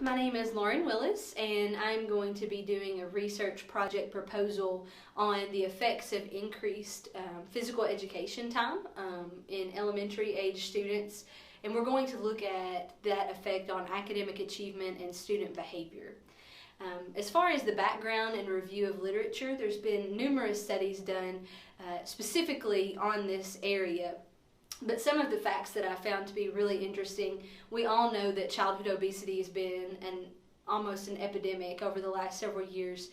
my name is Lauren Willis, and I'm going to be doing a research project proposal on the effects of increased physical education time in elementary age students, and we're going to look at that effect on academic achievement and student behavior. As far as the background and review of literature, there's been numerous studies done specifically on this area. But some of the facts that I found to be really interesting, we all know that childhood obesity has been almost an epidemic over the last several years.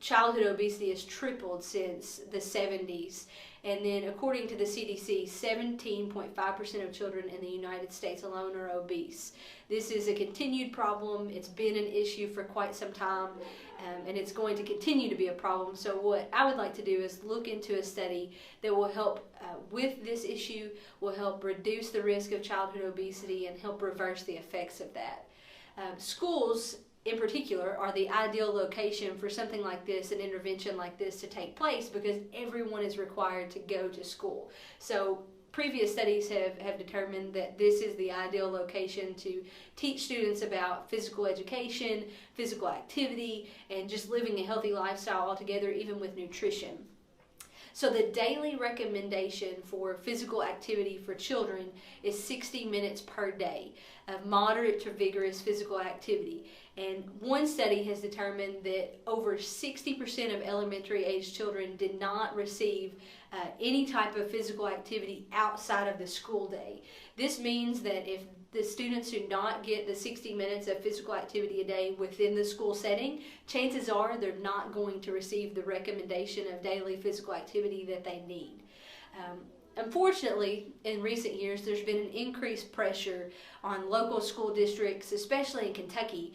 Childhood obesity has tripled since the 70s. And then according to the CDC, 17.5% of children in the United States alone are obese. This is a continued problem. It's been an issue for quite some time, and it's going to continue to be a problem. So what I would like to do is look into a study that will help with this issue, will help reduce the risk of childhood obesity and help reverse the effects of that. Schools in particular are the ideal location for something like this, an intervention like this, to take place because everyone is required to go to school. So previous studies have determined that this is the ideal location to teach students about physical education, physical activity, and just living a healthy lifestyle altogether, even with nutrition. So the daily recommendation for physical activity for children is 60 minutes per day of moderate to vigorous physical activity. And one study has determined that over 60% of elementary age children did not receive any type of physical activity outside of the school day. This means that if the students do not get the 60 minutes of physical activity a day within the school setting, chances are they're not going to receive the recommendation of daily physical activity that they need. Unfortunately, in recent years, there's been an increased pressure on local school districts, especially in Kentucky,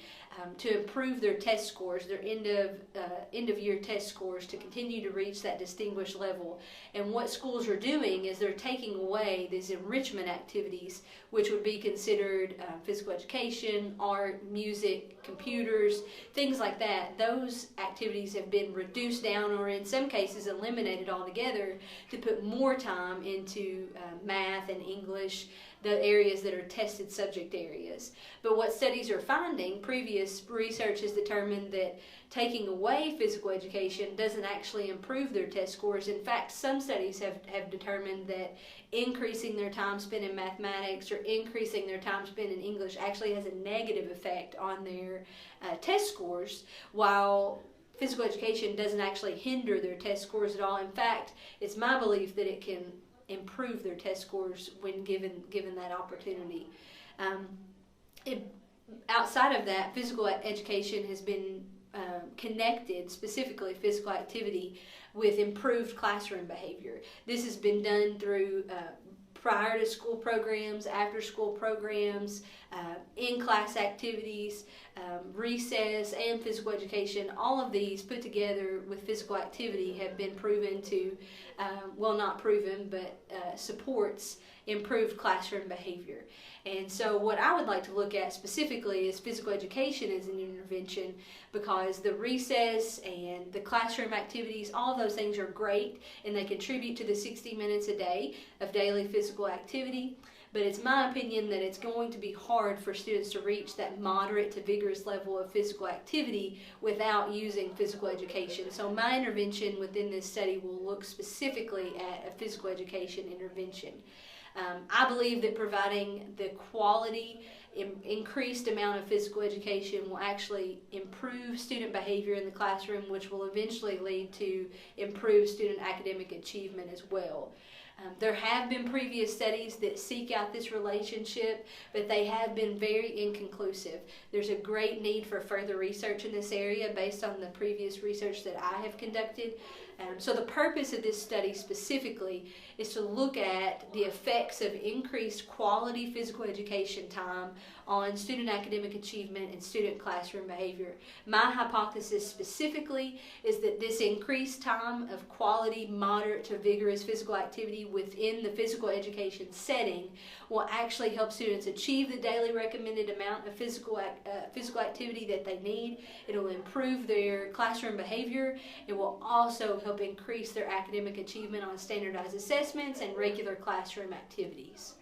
to improve their test scores, their end of year test scores, to continue to reach that distinguished level. And what schools are doing is they're taking away these enrichment activities, which would be considered physical education, art, music, computers, things like that. Those activities have been reduced down, or in some cases eliminated altogether, to put more time into math and English, the areas that are tested subject areas. But what studies are finding, previous research has determined that taking away physical education doesn't actually improve their test scores. In fact, some studies have determined that increasing their time spent in mathematics or increasing their time spent in English actually has a negative effect on their test scores, while physical education doesn't actually hinder their test scores at all. In fact, it's my belief that it can improve their test scores when given that opportunity. Outside of that, physical education has been connected, specifically physical activity, with improved classroom behavior. This has been done through prior to school programs, after school programs, in-class activities, recess, and physical education. All of these put together with physical activity have been proven to, well, not proven, but supports improved classroom behavior. And so what I would like to look at specifically is physical education as an intervention, because the recess and the classroom activities, all of those things are great and they contribute to the 60 minutes a day of daily physical activity. But it's my opinion that it's going to be hard for students to reach that moderate to vigorous level of physical activity without using physical education. So my intervention within this study will look specifically at a physical education intervention. I believe that providing the quality, increased amount of physical education will actually improve student behavior in the classroom, which will eventually lead to improved student academic achievement as well. There have been previous studies that seek out this relationship, but they have been very inconclusive. There's a great need for further research in this area based on the previous research that I have conducted. So the purpose of this study specifically is to look at the effects of increased quality physical education time on student academic achievement and student classroom behavior. My hypothesis specifically is that this increased time of quality, moderate to vigorous physical activity within the physical education setting will actually help students achieve the daily recommended amount of physical activity that they need. It will improve their classroom behavior. It will also help increase their academic achievement on standardized assessments and regular classroom activities.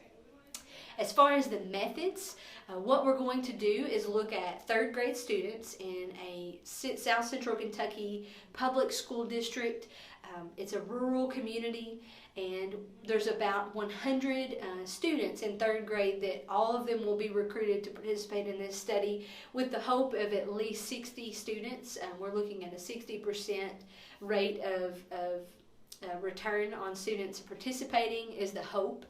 As far as the methods, what we're going to do is look at third grade students in a South Central Kentucky public school district. It's a rural community, and there's about 100 students in third grade that all of them will be recruited to participate in this study with the hope of at least 60 students. We're looking at a 60% rate of return on students participating is the hope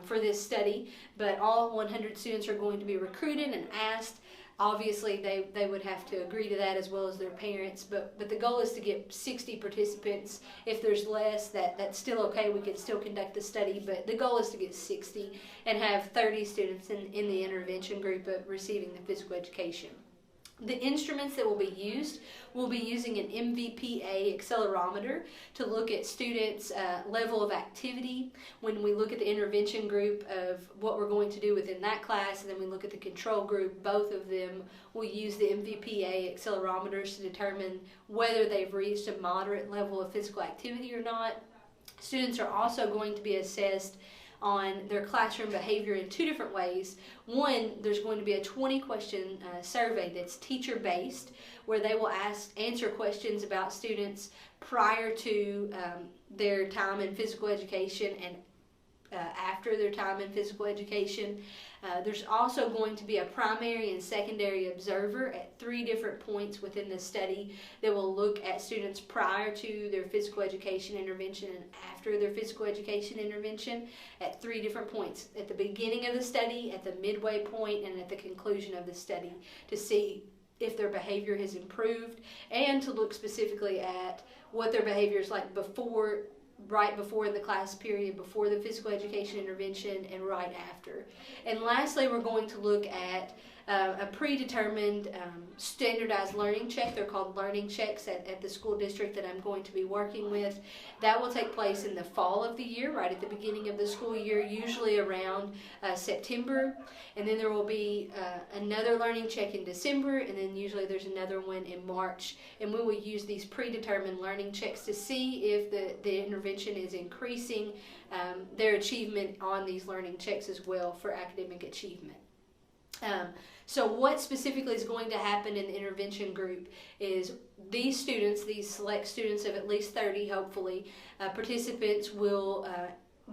for this study, but all 100 students are going to be recruited and asked. Obviously, they would have to agree to that as well as their parents, but the goal is to get 60 participants. If there's less, that's still okay. We can still conduct the study, but the goal is to get 60 and have 30 students in the intervention group receiving the physical education. The instruments that will be used, we'll be using an MVPA accelerometer to look at students' level of activity. When we look at the intervention group of what we're going to do within that class, and then we look at the control group, both of them will use the MVPA accelerometers to determine whether they've reached a moderate level of physical activity or not. Students are also going to be assessed on their classroom behavior in two different ways. One, there's going to be a 20-question survey that's teacher-based, where they will answer questions about students prior to their time in physical education and after their time in physical education. There's also going to be a primary and secondary observer at 3 different points within the study that will look at students prior to their physical education intervention and after their physical education intervention at 3 different points: at the beginning of the study, at the midway point, and at the conclusion of the study, to see if their behavior has improved and to look specifically at what their behavior is like right before the class period, before the physical education intervention, and right after. And lastly, we're going to look at a predetermined standardized learning check. They're called learning checks at the school district that I'm going to be working with. That will take place in the fall of the year, right at the beginning of the school year, usually around September. And then there will be another learning check in December, and then usually there's another one in March. And we will use these predetermined learning checks to see if the intervention is increasing their achievement on these learning checks as well for academic achievement. So what specifically is going to happen in the intervention group is these students, these select students of at least 30 hopefully, participants will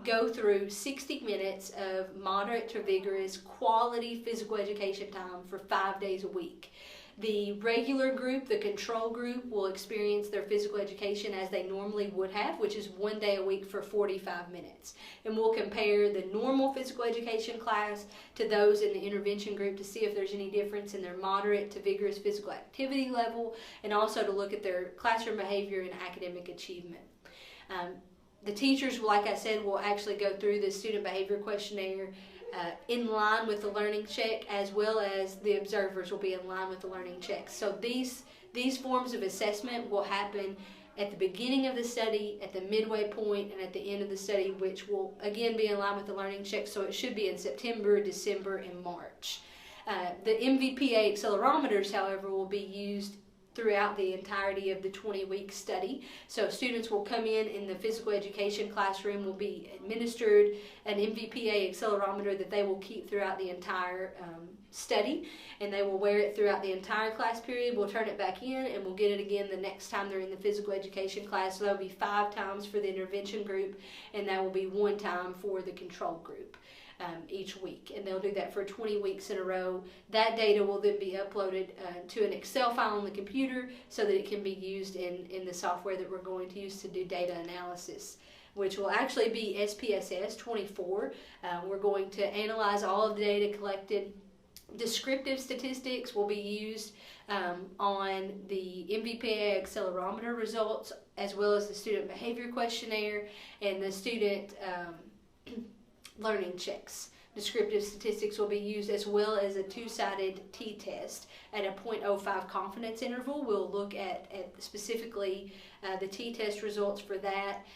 go through 60 minutes of moderate to vigorous quality physical education time for 5 days a week. The regular group, the control group, will experience their physical education as they normally would have, which is 1 day a week for 45 minutes. And we'll compare the normal physical education class to those in the intervention group to see if there's any difference in their moderate to vigorous physical activity level, and also to look at their classroom behavior and academic achievement. The teachers, like I said, will actually go through the student behavior questionnaire in line with the learning check, as well as the observers will be in line with the learning check. So these forms of assessment will happen at the beginning of the study, at the midway point, and at the end of the study, which will again be in line with the learning check. So it should be in September, December, and March. The MVPA accelerometers, however, will be used throughout the entirety of the 20-week study. So students will come in the physical education classroom, will be administered an MVPA accelerometer that they will keep throughout the entire study, and they will wear it throughout the entire class period. We'll turn it back in, and we'll get it again the next time they're in the physical education class. So that will be 5 times for the intervention group, and that will be 1 time for the control group. Each week, and they'll do that for 20 weeks in a row. That data will then be uploaded to an Excel file on the computer so that it can be used in the software that we're going to use to do data analysis, which will actually be SPSS 24. We're going to analyze all of the data collected. Descriptive statistics will be used on the MVPA accelerometer results, as well as the student behavior questionnaire and the student learning checks. Descriptive statistics will be used, as well as a 2-sided t-test at a 0.05 confidence interval. We'll look at specifically the t-test results for that,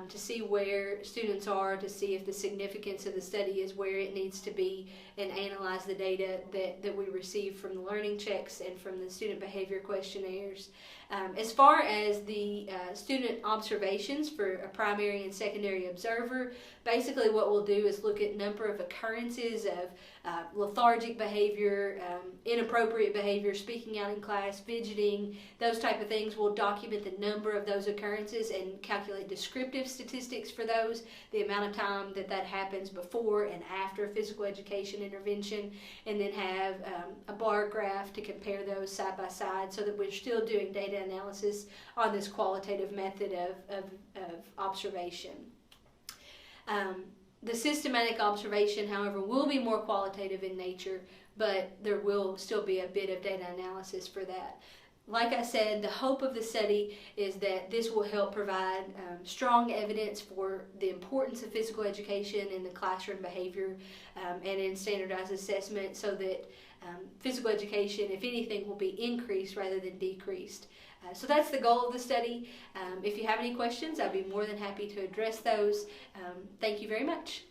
to see where students are, to see if the significance of the study is where it needs to be, and analyze the data that we receive from the learning checks and from the student behavior questionnaires. As far as the student observations for a primary and secondary observer, basically what we'll do is look at number of occurrences of lethargic behavior, inappropriate behavior, speaking out in class, fidgeting, those type of things. We'll document the number of those occurrences and calculate descriptive statistics for those, the amount of time that happens before and after physical education intervention, and then have a bar graph to compare those side by side so that we're still doing data analysis on this qualitative method of observation. The systematic observation, however, will be more qualitative in nature, but there will still be a bit of data analysis for that. Like I said, the hope of the study is that this will help provide strong evidence for the importance of physical education in the classroom behavior and in standardized assessment, so that physical education, if anything, will be increased rather than decreased. So that's the goal of the study. If you have any questions, I'd be more than happy to address those. Thank you very much.